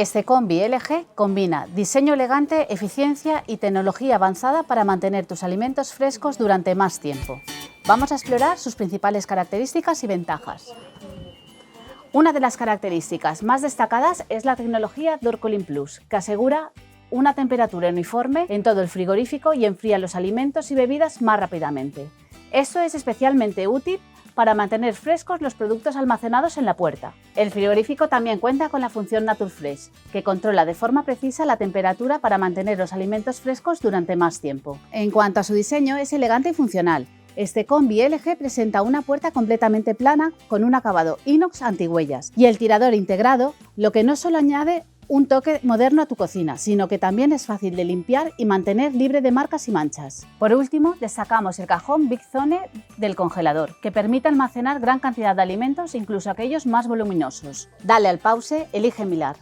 Este combi LG combina diseño elegante, eficiencia y tecnología avanzada para mantener tus alimentos frescos durante más tiempo. Vamos a explorar sus principales características y ventajas. Una de las características más destacadas es la tecnología Door-Cooling Plus, que asegura una temperatura uniforme en todo el frigorífico y enfría los alimentos y bebidas más rápidamente. Esto es especialmente útil para mantener frescos los productos almacenados en la puerta. El frigorífico también cuenta con la función NaturFresh, que controla de forma precisa la temperatura para mantener los alimentos frescos durante más tiempo. En cuanto a su diseño, es elegante y funcional. Este combi LG presenta una puerta completamente plana con un acabado inox antihuellas y el tirador integrado, lo que no solo añade un toque moderno a tu cocina, sino que también es fácil de limpiar y mantener libre de marcas y manchas. Por último, destacamos el cajón Big Zone del congelador, que permite almacenar gran cantidad de alimentos, incluso aquellos más voluminosos. Dale al pause, elige Millar.